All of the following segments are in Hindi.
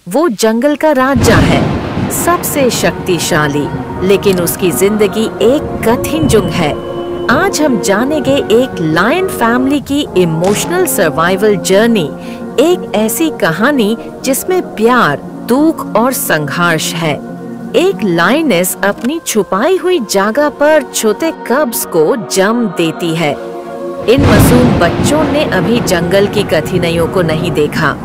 वो जंगल का राजा है, सबसे शक्तिशाली, लेकिन उसकी जिंदगी एक कठिन जुंग है। आज हम जानेंगे एक लायन फैमिली की इमोशनल सर्वाइवल जर्नी, एक ऐसी कहानी जिसमें प्यार, दुख और संघर्ष है। एक लायनेस अपनी छुपाई हुई जगह पर छोटे कब्स को जन्म देती है। इन मासूम बच्चों ने अभी जंगल की कठिनाइयों को नहीं देखा,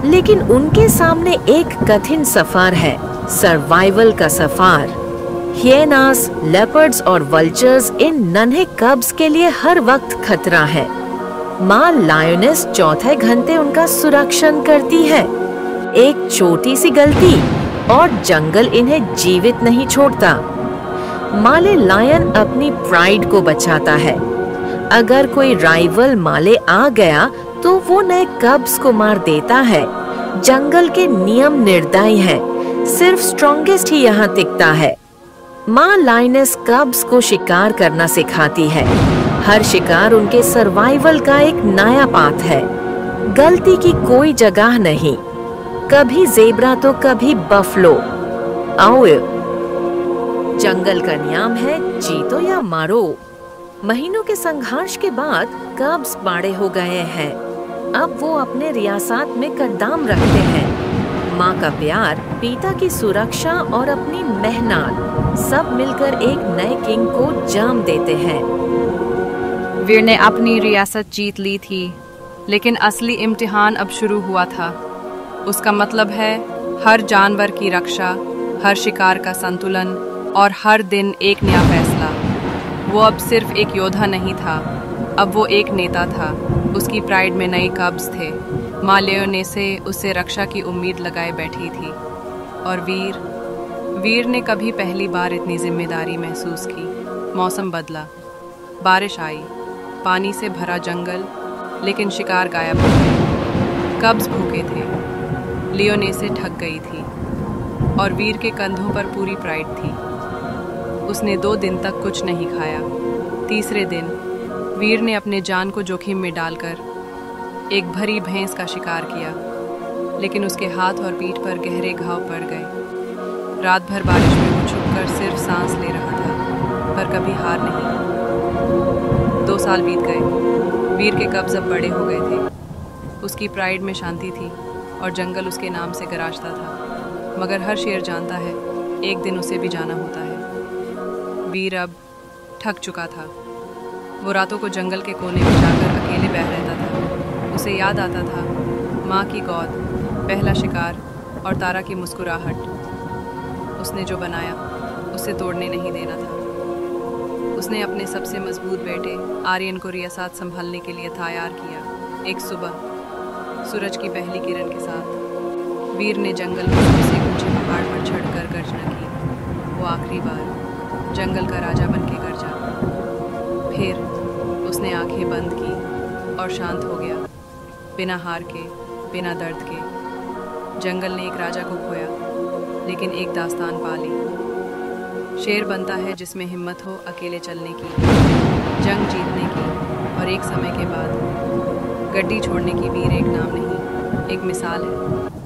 लेकिन उनके सामने एक कठिन सफर है, सर्वाइवल का सफर। हिएनास, लेपर्ड्स और वल्चर्स इन नन्हे कब्स के लिए हर वक्त खतरा है। माँ लायनेस चौथे घंटे उनका सुरक्षण करती है। एक छोटी सी गलती और जंगल इन्हें जीवित नहीं छोड़ता। माले लायन अपनी प्राइड को बचाता है। अगर कोई राइवल माले आ गया तो वो नए कब्स को मार देता है। जंगल के नियम निर्दयी हैं, सिर्फ स्ट्रॉन्गेस्ट ही यहाँ टिकता है। माँ लायनेस कब्स को शिकार करना सिखाती है। हर शिकार उनके सर्वाइवल का एक नया पाथ है। गलती की कोई जगह नहीं, कभी ज़ेब्रा तो कभी बफलो। आओ, जंगल का नियम है जीतो या मारो। महीनों के संघर्ष के बाद कब्स बड़े हो गए हैं। अब वो अपने रियासत में कदम रखते हैं। माँ का प्यार, पिता की सुरक्षा और अपनी मेहनत सब मिलकर एक नए किंग को जन्म देते हैं। वीर ने अपनी रियासत जीत ली थी, लेकिन असली इम्तिहान अब शुरू हुआ था। उसका मतलब है हर जानवर की रक्षा, हर शिकार का संतुलन और हर दिन एक नया फैसला। वो अब सिर्फ एक योद्धा नहीं था, अब वो एक नेता था। उसकी प्राइड में नए कब्स थे। माँ लायनेसे उससे रक्षा की उम्मीद लगाए बैठी थी। और वीर ने कभी पहली बार इतनी जिम्मेदारी महसूस की। मौसम बदला, बारिश आई, पानी से भरा जंगल, लेकिन शिकार गायब हो गए। कब्स भूखे थे, लायनेसे थक गई थी और वीर के कंधों पर पूरी प्राइड थी। उसने 2 दिन तक कुछ नहीं खाया। तीसरे दिन वीर ने अपने जान को जोखिम में डालकर एक भरी भैंस का शिकार किया, लेकिन उसके हाथ और पीठ पर गहरे घाव पड़ गए। रात भर बारिश में वो छुपकर सिर्फ सांस ले रहा था, पर कभी हार नहीं। 2 साल बीत गए। वीर के कब्ज अब बड़े हो गए थे। उसकी प्राइड में शांति थी और जंगल उसके नाम से गराजता था। मगर हर शेर जानता है एक दिन उसे भी जाना होता है। वीर अब थक चुका था। वो रातों को जंगल के कोने में जाकर अकेले बह रहता था। उसे याद आता था माँ की गोद, पहला शिकार और तारा की मुस्कुराहट। उसने जो बनाया उसे तोड़ने नहीं देना था। उसने अपने सबसे मजबूत बेटे आर्यन को रियासत संभालने के लिए तैयार किया। एक सुबह सूरज की पहली किरण के साथ वीर ने जंगल के सबसे ऊंचे पहाड़ पर चढ़कर गर्जना की। वो आखिरी बार जंगल का राजा बनके गरजा। फिर उसने आंखें बंद की और शांत हो गया, बिना हार के, बिना दर्द के। जंगल ने एक राजा को खोया, लेकिन एक दास्तान पा ली। शेर बनता है जिसमें हिम्मत हो अकेले चलने की, जंग जीतने की, और एक समय के बाद गड्डी छोड़ने की। वीर एक नाम नहीं, एक मिसाल है।